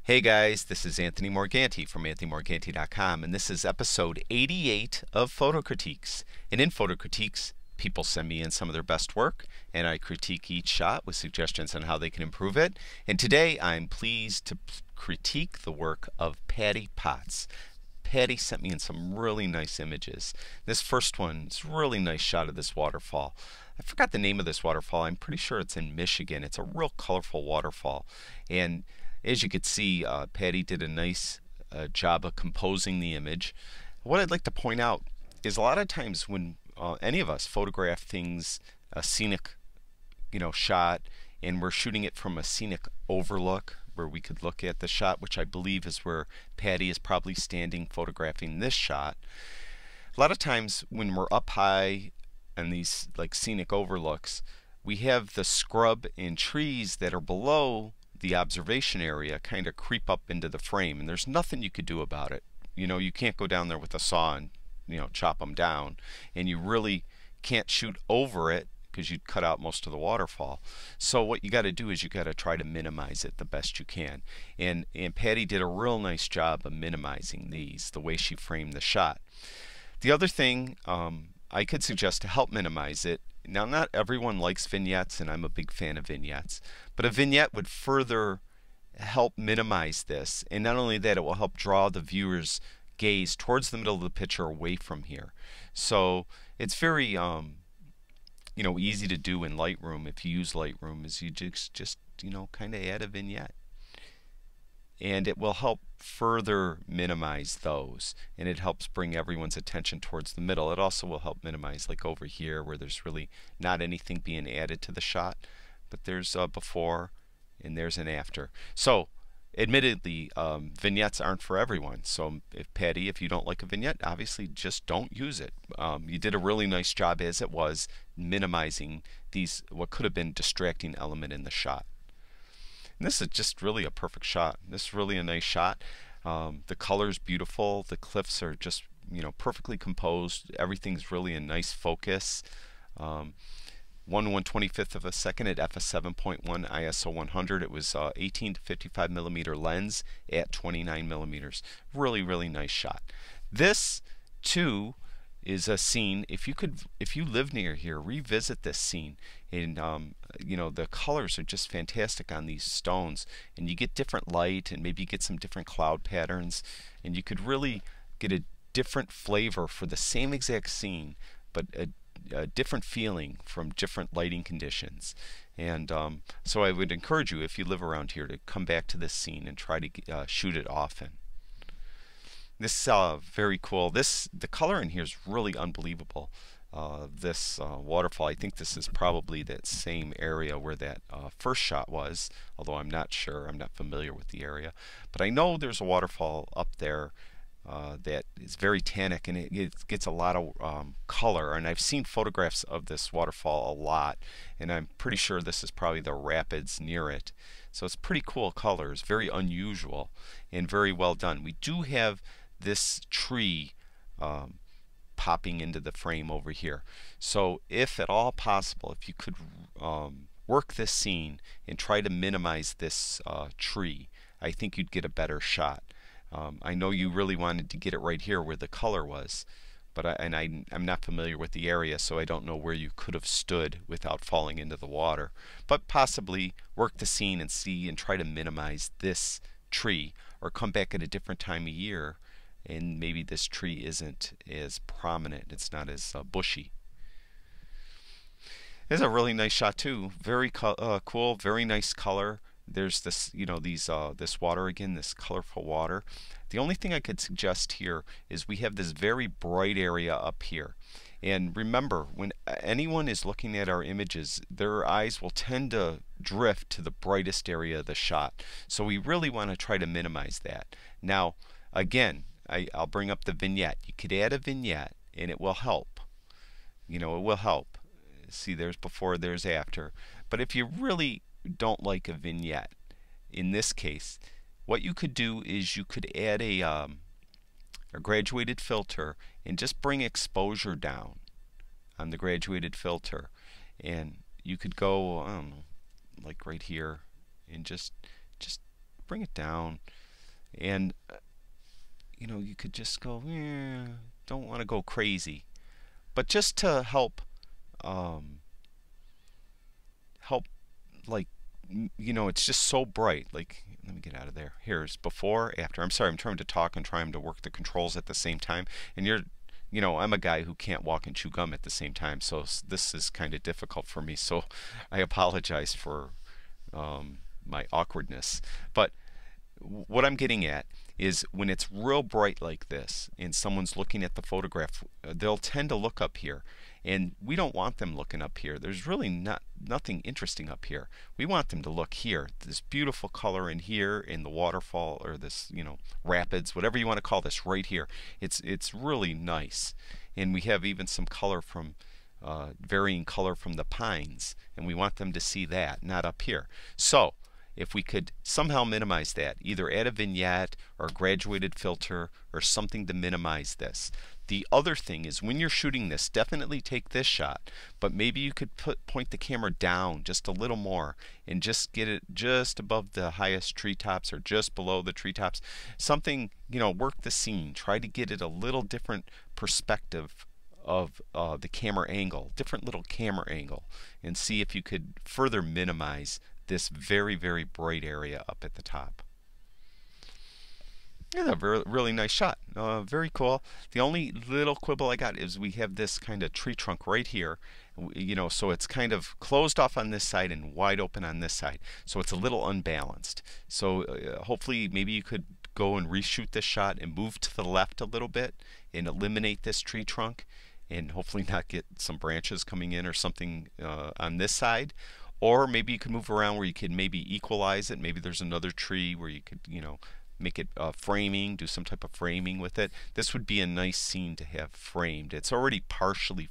Hey guys, this is Anthony Morganti from anthonymorganti.com, and this is episode 88 of Photo Critiques. And in Photo Critiques, people send me in some of their best work, and I critique each shot with suggestions on how they can improve it. And today I'm pleased to critique the work of Patty Potts. Patty sent me in some really nice images. This first one is a really nice shot of this waterfall. I forgot the name of this waterfall. I'm pretty sure it's in Michigan. It's a real colorful waterfall. And as you could see, Patty did a nice job of composing the image. What I'd like to point out is a lot of times when any of us photograph things, a scenic, shot, and we're shooting it from a scenic overlook where we could look at the shot, which I believe is where Patty is probably standing photographing this shot. A lot of times when we're up high on these like scenic overlooks, we have the scrub and trees that are below the observation area kind of creep up into the frame, and there's nothing you could do about it. You can't go down there with a saw and chop them down, and you really can't shoot over it because you'd cut out most of the waterfall. So what you got to do is you got to try to minimize it the best you can, and Patty did a real nice job of minimizing these, the way she framed the shot. The other thing I could suggest to help minimize it, now not everyone likes vignettes, and I'm a big fan of vignettes, but a vignette would further help minimize this, and not only that, it will help draw the viewer's gaze towards the middle of the picture away from here. So it's very easy to do in Lightroom. If you use Lightroom, is you just kind of add a vignette, and it will help further minimize those, and it helps bring everyone's attention towards the middle. It also will help minimize like over here where there's really not anything being added to the shot, but there's a before and there's an after. So admittedly, vignettes aren't for everyone. So if you don't like a vignette, obviously just don't use it. You did a really nice job as it was minimizing these what could have been distracting element in the shot. And this is just really a perfect shot. This is really a nice shot. The color's beautiful. The cliffs are just perfectly composed. Everything's really in nice focus. 1/125th of a second at f7.1 ISO 100. It was 18 to 55 millimeter lens at 29 millimeters. Really nice shot. This too is a scene. If you live near here, revisit this scene. And the colors are just fantastic on these stones, and you get different light, and maybe you get some different cloud patterns, and you could really get a different flavor for the same exact scene, but a different feeling from different lighting conditions. And so I would encourage you, if you live around here, to come back to this scene and try to shoot it often. This is very cool. The color in here is really unbelievable. This waterfall, I think this is probably that same area where that first shot was, although I'm not sure. I'm not familiar with the area. But I know there's a waterfall up there that is very tannic, and it gets a lot of color. And I've seen photographs of this waterfall a lot, and I'm pretty sure this is probably the rapids near it. So it's pretty cool colors, very unusual, and very well done. We do have this tree popping into the frame over here. So if at all possible, if you could work this scene and try to minimize this tree, I think you'd get a better shot. I know you really wanted to get it right here where the color was, but I'm not familiar with the area, so I don't know where you could have stood without falling into the water. But possibly work the scene and see and try to minimize this tree, or come back at a different time of year and maybe this tree isn't as prominent, it's not as bushy. It's a really nice shot too. Very cool, very nice color. There's this, this water again, this colorful water. The only thing I could suggest here is we have this very bright area up here. And remember, when anyone is looking at our images, their eyes will tend to drift to the brightest area of the shot. So we really want to try to minimize that. Now, again, I'll bring up the vignette. You could add a vignette, and it will help. It will help. See, there's before, there's after. But if you really don't like a vignette, in this case, what you could do is you could add a graduated filter and just bring exposure down on the graduated filter, and you could go, I don't know, like right here, and just bring it down, and you know, you could just go, don't want to go crazy, but just to um, help, like, you know, it's just so bright. Like, let me get out of there. Here's before, after. I'm sorry, I'm trying to talk and trying to work the controls at the same time, and you know, I'm a guy who can't walk and chew gum at the same time, so this is kind of difficult for me. So I apologize for my awkwardness. But what I'm getting at is when it's real bright like this and someone's looking at the photograph, they'll tend to look up here. And we don't want them looking up here. There's really nothing interesting up here. We want them to look here. This beautiful color in here in the waterfall, or this, you know, rapids, whatever you want to call this, right here. It's really nice. And we have even some color from varying color from the pines, and we want them to see that, not up here. So if we could somehow minimize that, either add a vignette or a graduated filter or something to minimize this. The other thing is, when you're shooting this, definitely take this shot, but maybe you could point the camera down just a little more and just get it just above the highest treetops or just below the treetops. Something, you know, work the scene. Try to get it a little different perspective of the camera angle, different little camera angle, and see if you could further minimize this very, very bright area up at the top. Yeah, a really nice shot. Very cool. The only little quibble I got is we have this kind of tree trunk right here. You know, so it's kind of closed off on this side and wide open on this side. So it's a little unbalanced. So hopefully maybe you could go and reshoot this shot and move to the left a little bit and eliminate this tree trunk, and hopefully not get some branches coming in or something on this side. Or maybe you could move around where you could maybe equalize it. Maybe there's another tree where you could, you know, make it framing, do some type of framing with it. This would be a nice scene to have framed. It's already partially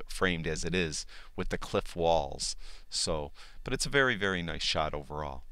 framed as it is with the cliff walls. So, but it's a very, very nice shot overall.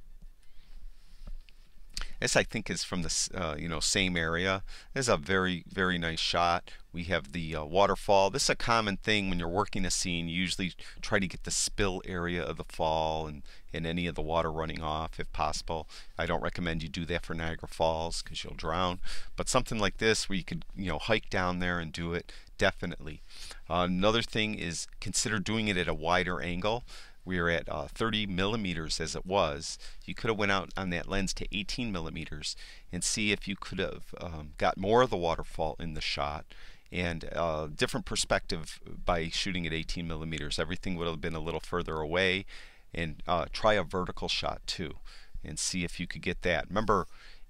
This, I think, is from the you know, same area. This is a very, very nice shot. We have the waterfall. This is a common thing when you're working a scene. You usually try to get the spill area of the fall and any of the water running off if possible. I don't recommend you do that for Niagara Falls because you'll drown. But something like this where you could, you know, hike down there and do it, definitely. Another thing is consider doing it at a wider angle. We are at 30 millimeters as it was. You could have went out on that lens to 18 millimeters and see if you could have got more of the waterfall in the shot, and different perspective by shooting at 18 millimeters. Everything would have been a little further away. And try a vertical shot too and see if you could get that. Remember,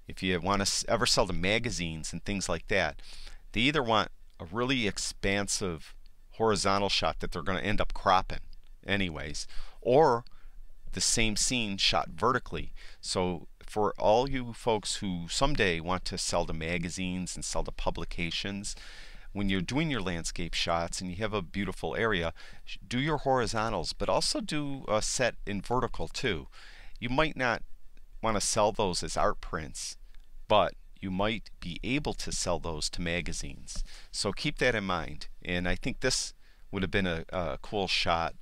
if you want to ever sell to magazines and things like that, they either want a really expansive horizontal shot that they're going to end up cropping anyways, or the same scene shot vertically. So for all you folks who someday want to sell to magazines and sell to publications, when you're doing your landscape shots and you have a beautiful area, do your horizontals, but also do a set in vertical too. You might not want to sell those as art prints, but you might be able to sell those to magazines. So keep that in mind. And I think this would have been a cool shot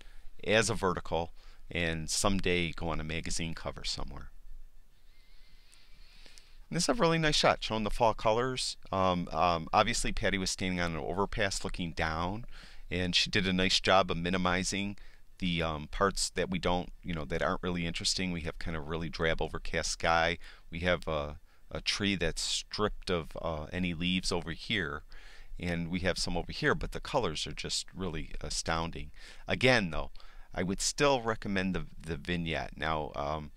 as a vertical, and someday go on a magazine cover somewhere. And this is a really nice shot showing the fall colors. Obviously Patty was standing on an overpass looking down, and she did a nice job of minimizing the parts that we don't, you know, that aren't really interesting. We have kind of really drab overcast sky. We have a tree that's stripped of any leaves over here, and we have some over here, but the colors are just really astounding. Again though, I would still recommend the vignette. Now,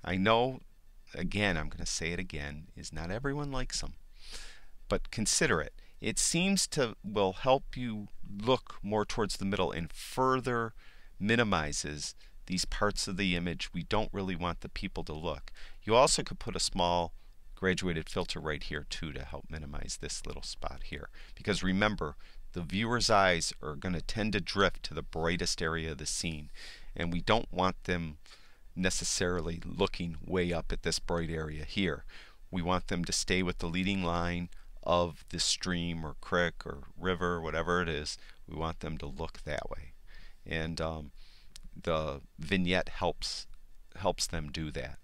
I know, again, I'm going to say it again, is not everyone likes them, but consider it. It seems to will help you look more towards the middle and further minimizes these parts of the image we don't really want the people to look. You also could put a small graduated filter right here too to help minimize this little spot here, because remember, the viewer's eyes are going to tend to drift to the brightest area of the scene, and we don't want them necessarily looking way up at this bright area here. We want them to stay with the leading line of the stream or creek or river, whatever it is. We want them to look that way, and the vignette helps them do that.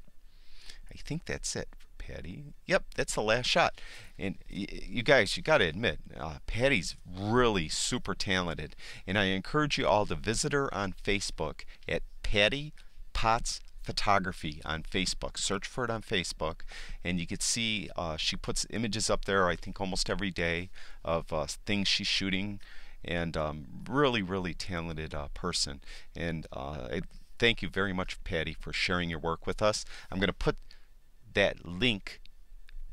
I think that's it for Patty. Yep, that's the last shot. And you guys, you got to admit, Patty's really super talented. And I encourage you all to visit her on Facebook at Patty Potts Photography on Facebook. Search for it on Facebook, and you can see she puts images up there, I think, almost every day of things she's shooting. And really talented person. And thank you very much, Patty, for sharing your work with us. I'm going to put that link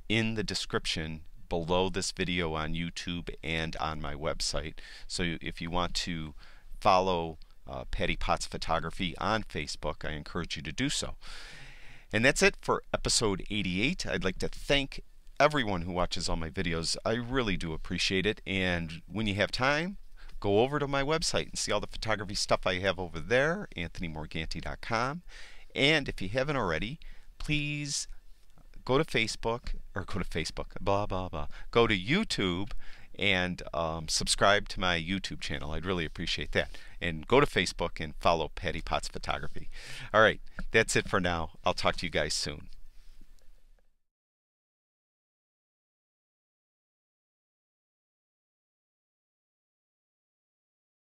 in the description below this video on YouTube and on my website. So if you want to follow Patty Potts Photography on Facebook, I encourage you to do so. And that's it for episode 88. I'd like to thank everyone who watches all my videos. I really do appreciate it. And when you have time, go over to my website and see all the photography stuff I have over there, anthonymorganti.com. And if you haven't already, please go to Facebook, go to YouTube and subscribe to my YouTube channel. I'd really appreciate that. And go to Facebook and follow Patty Potts Photography. All right, that's it for now. I'll talk to you guys soon.